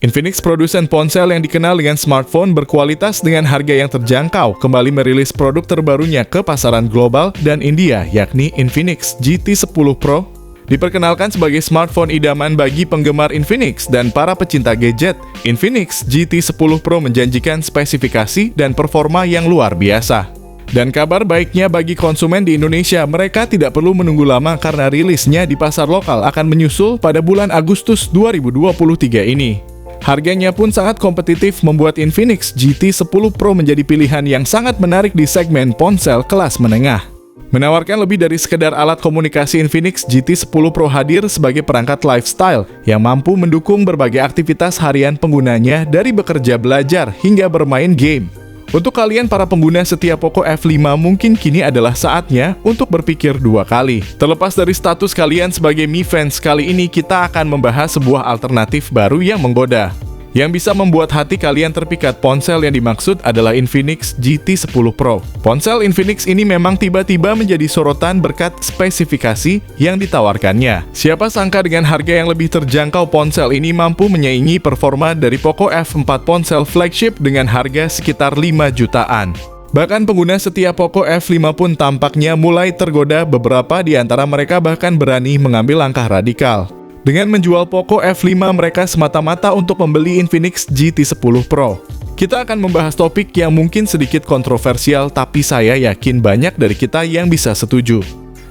Infinix, produsen ponsel yang dikenal dengan smartphone berkualitas dengan harga yang terjangkau, kembali merilis produk terbarunya ke pasaran global dan India, yakni Infinix GT10 Pro. Diperkenalkan sebagai smartphone idaman bagi penggemar Infinix dan para pecinta gadget, Infinix GT10 Pro menjanjikan spesifikasi dan performa yang luar biasa. Dan kabar baiknya bagi konsumen di Indonesia, mereka tidak perlu menunggu lama karena rilisnya di pasar lokal akan menyusul pada bulan Agustus 2023 ini. Harganya pun sangat kompetitif membuat Infinix GT10 Pro menjadi pilihan yang sangat menarik di segmen ponsel kelas menengah. Menawarkan lebih dari sekedar alat komunikasi, Infinix GT10 Pro hadir sebagai perangkat lifestyle yang mampu mendukung berbagai aktivitas harian penggunanya dari bekerja, belajar, hingga bermain game. Untuk kalian para pengguna setia Poco F5, mungkin kini adalah saatnya untuk berpikir dua kali. Terlepas dari status kalian sebagai Mi Fans, kali ini kita akan membahas sebuah alternatif baru yang menggoda, yang bisa membuat hati kalian terpikat. Ponsel yang dimaksud adalah Infinix GT10 Pro. Ponsel Infinix ini memang tiba-tiba menjadi sorotan berkat spesifikasi yang ditawarkannya. Siapa sangka dengan harga yang lebih terjangkau, ponsel ini mampu menyaingi performa dari Poco F4, ponsel flagship dengan harga sekitar 5 jutaan. Bahkan pengguna setia Poco F5 pun tampaknya mulai tergoda. Beberapa di antara mereka bahkan berani mengambil langkah radikal dengan menjual Poco F5 mereka semata-mata untuk membeli Infinix GT10 Pro. Kita akan membahas topik yang mungkin sedikit kontroversial, tapi saya yakin banyak dari kita yang bisa setuju.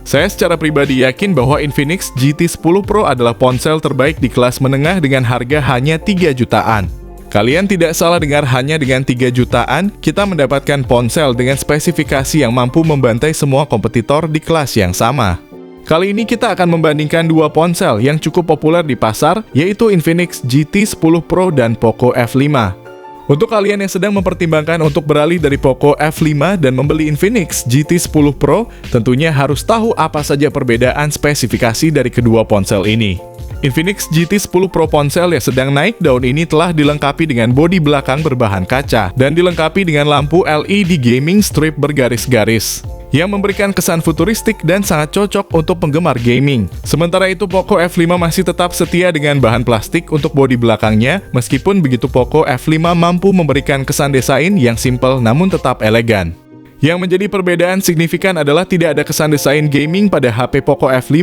Saya secara pribadi yakin bahwa Infinix GT10 Pro adalah ponsel terbaik di kelas menengah dengan harga hanya 3 jutaan. Kalian tidak salah dengar, hanya dengan 3 jutaan, kita mendapatkan ponsel dengan spesifikasi yang mampu membantai semua kompetitor di kelas yang sama. Kali ini kita akan membandingkan dua ponsel yang cukup populer di pasar, yaitu Infinix GT10 Pro dan Poco F5. Untuk kalian yang sedang mempertimbangkan untuk beralih dari Poco F5 dan membeli Infinix GT10 Pro, tentunya harus tahu apa saja perbedaan spesifikasi dari kedua ponsel ini. Infinix GT10 Pro, ponsel yang sedang naik daun ini, telah dilengkapi dengan bodi belakang berbahan kaca dan dilengkapi dengan lampu LED gaming strip bergaris-garis yang memberikan kesan futuristik dan sangat cocok untuk penggemar gaming. Sementara itu, Poco F5 masih tetap setia dengan bahan plastik untuk bodi belakangnya. Meskipun begitu, Poco F5 mampu memberikan kesan desain yang simpel namun tetap elegan. Yang menjadi perbedaan signifikan adalah tidak ada kesan desain gaming pada HP Poco F5.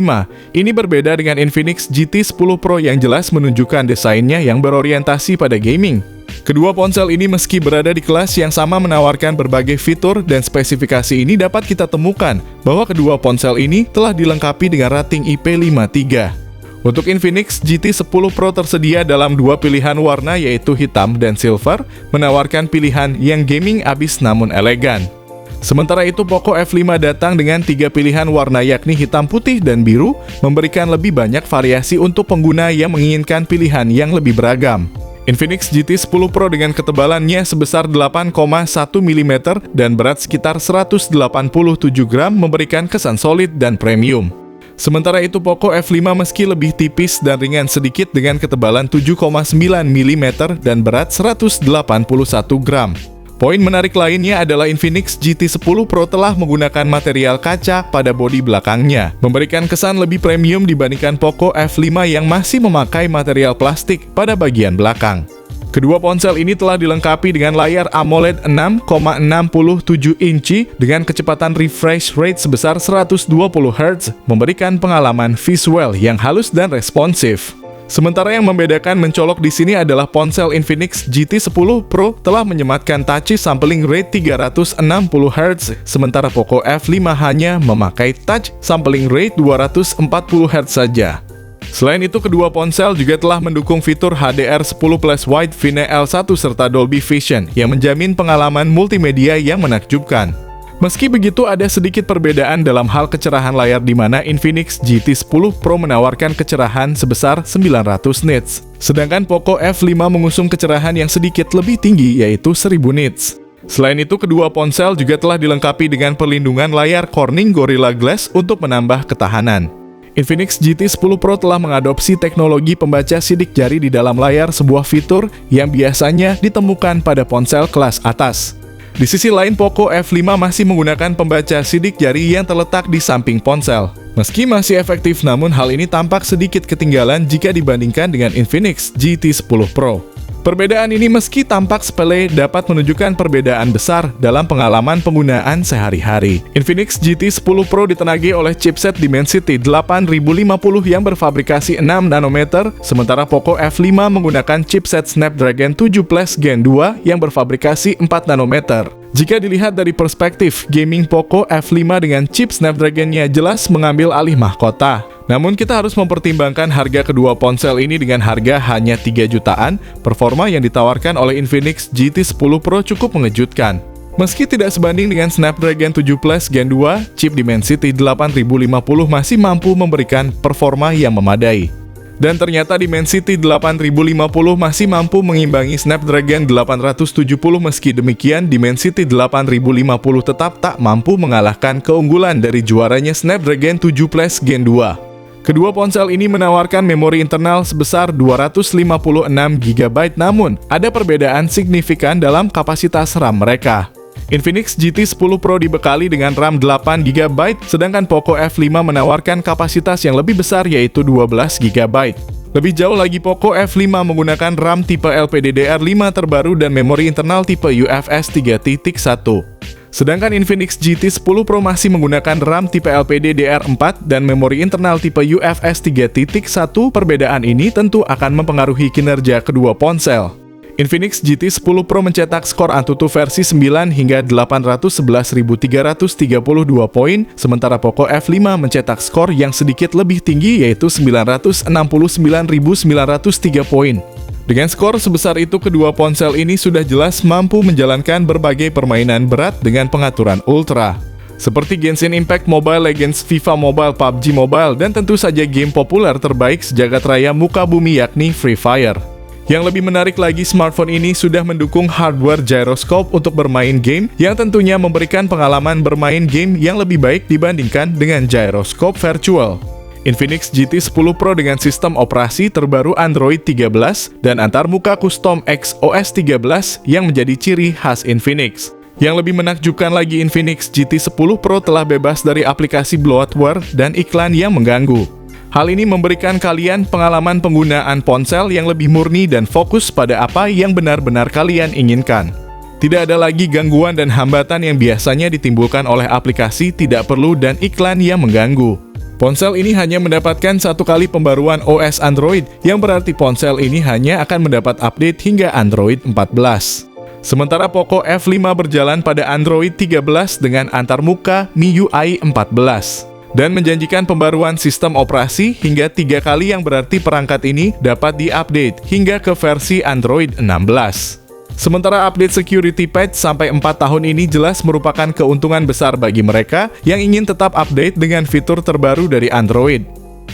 Ini berbeda dengan Infinix GT10 Pro yang jelas menunjukkan desainnya yang berorientasi pada gaming. Kedua ponsel ini meski berada di kelas yang sama menawarkan berbagai fitur dan spesifikasi. Ini dapat kita temukan bahwa kedua ponsel ini telah dilengkapi dengan rating IP53. Untuk Infinix GT10 Pro tersedia dalam dua pilihan warna, yaitu hitam dan silver, menawarkan pilihan yang gaming abis namun elegan. Sementara itu, Poco F5 datang dengan 3 pilihan warna, yakni hitam, putih, dan biru, memberikan lebih banyak variasi untuk pengguna yang menginginkan pilihan yang lebih beragam. Infinix GT10 Pro dengan ketebalannya sebesar 8,1 mm dan berat sekitar 187 gram memberikan kesan solid dan premium. Sementara itu, Poco F5 meski lebih tipis dan ringan sedikit dengan ketebalan 7,9 mm dan berat 181 gram. Poin menarik lainnya adalah Infinix GT10 Pro telah menggunakan material kaca pada bodi belakangnya, memberikan kesan lebih premium dibandingkan Poco F5 yang masih memakai material plastik pada bagian belakang. Kedua ponsel ini telah dilengkapi dengan layar AMOLED 6,67 inci dengan kecepatan refresh rate sebesar 120 Hz, memberikan pengalaman visual yang halus dan responsif. Sementara yang membedakan mencolok di sini adalah ponsel Infinix GT10 Pro telah menyematkan touch sampling rate 360 Hz, sementara Poco F5 hanya memakai touch sampling rate 240 Hz saja. Selain itu, kedua ponsel juga telah mendukung fitur HDR10 Plus Wide Vine L1 serta Dolby Vision yang menjamin pengalaman multimedia yang menakjubkan. Meski begitu, ada sedikit perbedaan dalam hal kecerahan layar, di mana Infinix GT10 Pro menawarkan kecerahan sebesar 900 nits, sedangkan Poco F5 mengusung kecerahan yang sedikit lebih tinggi, yaitu 1000 nits. Selain itu, kedua ponsel juga telah dilengkapi dengan perlindungan layar Corning Gorilla Glass untuk menambah ketahanan. Infinix GT10 Pro telah mengadopsi teknologi pembaca sidik jari di dalam layar, sebuah fitur yang biasanya ditemukan pada ponsel kelas atas. Di sisi lain, Poco F5 masih menggunakan pembaca sidik jari yang terletak di samping ponsel. Meski masih efektif, namun hal ini tampak sedikit ketinggalan jika dibandingkan dengan Infinix GT10 Pro. Perbedaan ini meski tampak sepele dapat menunjukkan perbedaan besar dalam pengalaman penggunaan sehari-hari. Infinix GT 10 Pro ditenagi oleh chipset Dimensity 8050 yang berfabrikasi 6 nanometer, sementara Poco F5 menggunakan chipset Snapdragon 7 Plus Gen 2 yang berfabrikasi 4 nanometer. Jika dilihat dari perspektif gaming, Poco F5 dengan chip Snapdragon-nya jelas mengambil alih mahkota. Namun kita harus mempertimbangkan harga kedua ponsel ini. Dengan harga hanya 3 jutaan, performa yang ditawarkan oleh Infinix GT 10 Pro cukup mengejutkan. Meski tidak sebanding dengan Snapdragon 7 Plus Gen 2, chip Dimensity 8050 masih mampu memberikan performa yang memadai. Dan ternyata Dimensity 8050 masih mampu mengimbangi Snapdragon 870. Meski demikian, Dimensity 8050 tetap tak mampu mengalahkan keunggulan dari juaranya Snapdragon 7 Plus Gen 2. Kedua ponsel ini menawarkan memori internal sebesar 256 GB, namun ada perbedaan signifikan dalam kapasitas RAM mereka. Infinix GT 10 Pro dibekali dengan RAM 8 GB, sedangkan Poco F5 menawarkan kapasitas yang lebih besar yaitu 12 GB. Lebih jauh lagi, Poco F5 menggunakan RAM tipe LPDDR5 terbaru dan memori internal tipe UFS 3.1. Sedangkan Infinix GT 10 Pro masih menggunakan RAM tipe LPDDR4 dan memori internal tipe UFS 3.1. Perbedaan ini tentu akan mempengaruhi kinerja kedua ponsel. Infinix GT 10 Pro mencetak skor Antutu versi 9 hingga 811.332 poin, sementara Poco F5 mencetak skor yang sedikit lebih tinggi yaitu 969.903 poin. Dengan skor sebesar itu, kedua ponsel ini sudah jelas mampu menjalankan berbagai permainan berat dengan pengaturan ultra, seperti Genshin Impact Mobile Legends, FIFA Mobile, PUBG Mobile, dan tentu saja game populer terbaik sejagat raya muka bumi yakni Free Fire. Yang lebih menarik lagi, smartphone ini sudah mendukung hardware gyroscope untuk bermain game, yang tentunya memberikan pengalaman bermain game yang lebih baik dibandingkan dengan gyroscope virtual. Infinix GT 10 Pro dengan sistem operasi terbaru Android 13 dan antarmuka custom XOS 13 yang menjadi ciri khas Infinix. Yang lebih menakjubkan lagi, Infinix GT 10 Pro telah bebas dari aplikasi bloatware dan iklan yang mengganggu. Hal ini memberikan kalian pengalaman penggunaan ponsel yang lebih murni dan fokus pada apa yang benar-benar kalian inginkan. Tidak ada lagi gangguan dan hambatan yang biasanya ditimbulkan oleh aplikasi tidak perlu dan iklan yang mengganggu. Ponsel ini hanya mendapatkan 1 kali pembaruan OS Android, yang berarti ponsel ini hanya akan mendapat update hingga Android 14. Sementara Poco F5 berjalan pada Android 13 dengan antarmuka MIUI 14 dan menjanjikan pembaruan sistem operasi hingga 3 kali, yang berarti perangkat ini dapat diupdate hingga ke versi Android 16. Sementara update security patch sampai 4 tahun ini jelas merupakan keuntungan besar bagi mereka yang ingin tetap update dengan fitur terbaru dari Android.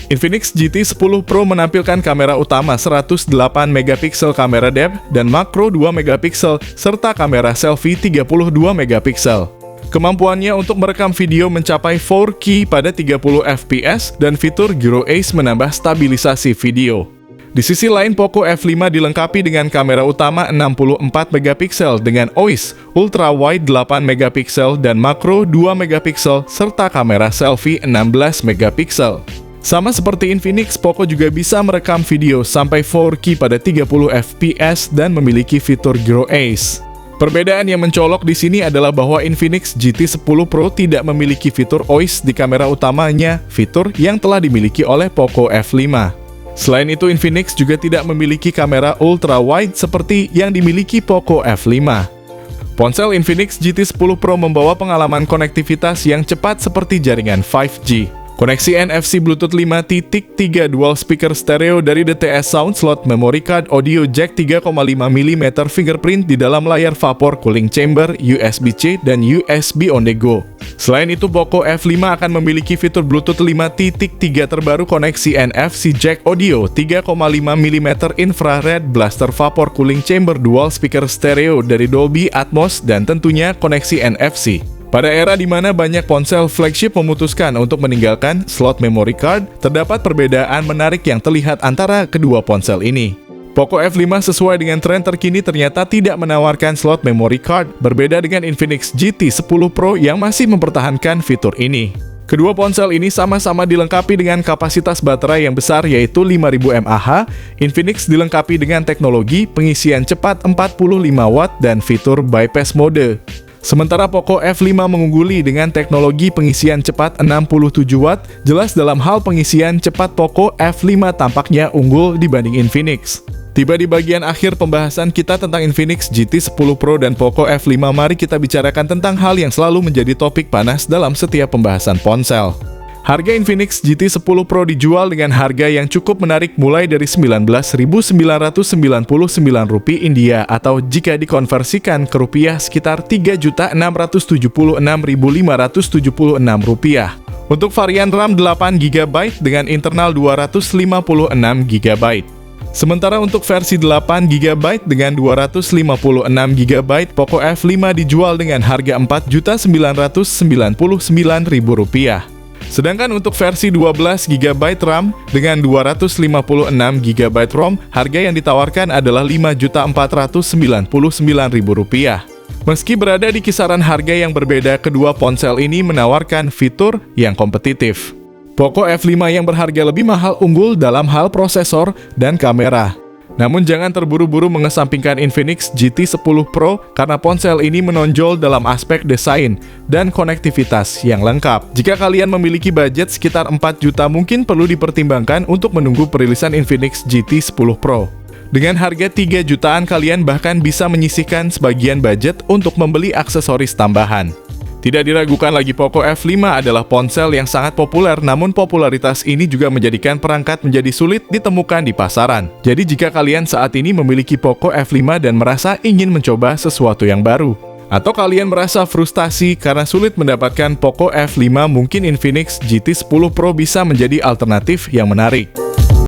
Infinix GT 10 Pro menampilkan kamera utama 108 megapiksel kamera depth dan makro 2 megapiksel serta kamera selfie 32 megapiksel. Kemampuannya untuk merekam video mencapai 4K pada 30 fps dan fitur Gyro Ace menambah stabilisasi video. Di sisi lain, Poco F5 dilengkapi dengan kamera utama 64 megapiksel dengan OIS, ultra wide 8 megapiksel dan makro 2 megapiksel serta kamera selfie 16 megapiksel. Sama seperti Infinix, Poco juga bisa merekam video sampai 4K pada 30 fps dan memiliki fitur Gyro Ace. Perbedaan yang mencolok di sini adalah bahwa Infinix GT 10 Pro tidak memiliki fitur OIS di kamera utamanya, fitur yang telah dimiliki oleh Poco F5. Selain itu, Infinix juga tidak memiliki kamera ultra wide seperti yang dimiliki Poco F5. Ponsel Infinix GT 10 Pro membawa pengalaman konektivitas yang cepat seperti jaringan 5G. Koneksi NFC Bluetooth 5.3 dual speaker stereo dari DTS Sound Slot, memory card, audio jack 3,5 mm fingerprint di dalam layar vapor cooling chamber, USB-C, dan USB on the go. Selain itu, Poco F5 akan memiliki fitur Bluetooth 5.3 terbaru, koneksi NFC jack, audio 3,5 mm infrared, blaster vapor cooling chamber, dual speaker stereo dari Dolby Atmos, dan tentunya koneksi NFC. Pada era di mana banyak ponsel flagship memutuskan untuk meninggalkan slot memory card, terdapat perbedaan menarik yang terlihat antara kedua ponsel ini. Poco F5 sesuai dengan tren terkini ternyata tidak menawarkan slot memory card, berbeda dengan Infinix GT 10 Pro yang masih mempertahankan fitur ini. Kedua ponsel ini sama-sama dilengkapi dengan kapasitas baterai yang besar yaitu 5000 mAh. Infinix dilengkapi dengan teknologi pengisian cepat 45 Watt dan fitur bypass mode. Sementara Poco F5 mengungguli dengan teknologi pengisian cepat 67 Watt. Jelas dalam hal pengisian cepat Poco F5 tampaknya unggul dibanding Infinix. Tiba di bagian akhir pembahasan kita tentang Infinix GT10 Pro dan Poco F5, mari kita bicarakan tentang hal yang selalu menjadi topik panas dalam setiap pembahasan ponsel. Harga Infinix GT10 Pro dijual dengan harga yang cukup menarik mulai dari Rp19.999 India atau jika dikonversikan ke rupiah sekitar Rp3.676.576. Untuk varian RAM 8GB dengan internal 256GB. Sementara untuk versi 8GB dengan 256GB, Poco F5 dijual dengan harga Rp4.999.000. Sedangkan untuk versi 12GB RAM dengan 256GB ROM, harga yang ditawarkan adalah Rp5.499.000. Meski berada di kisaran harga yang berbeda, kedua ponsel ini menawarkan fitur yang kompetitif. Poco F5 yang berharga lebih mahal unggul dalam hal prosesor dan kamera. Namun jangan terburu-buru mengesampingkan Infinix GT10 Pro karena ponsel ini menonjol dalam aspek desain dan konektivitas yang lengkap. Jika kalian memiliki budget sekitar 4 juta, mungkin perlu dipertimbangkan untuk menunggu perilisan Infinix GT10 Pro. Dengan harga 3 jutaan, kalian bahkan bisa menyisihkan sebagian budget untuk membeli aksesoris tambahan. Tidak diragukan lagi, Poco F5 adalah ponsel yang sangat populer, namun popularitas ini juga menjadikan perangkat menjadi sulit ditemukan di pasaran. Jadi jika kalian saat ini memiliki Poco F5 dan merasa ingin mencoba sesuatu yang baru, atau kalian merasa frustasi karena sulit mendapatkan Poco F5, mungkin Infinix GT10 Pro bisa menjadi alternatif yang menarik.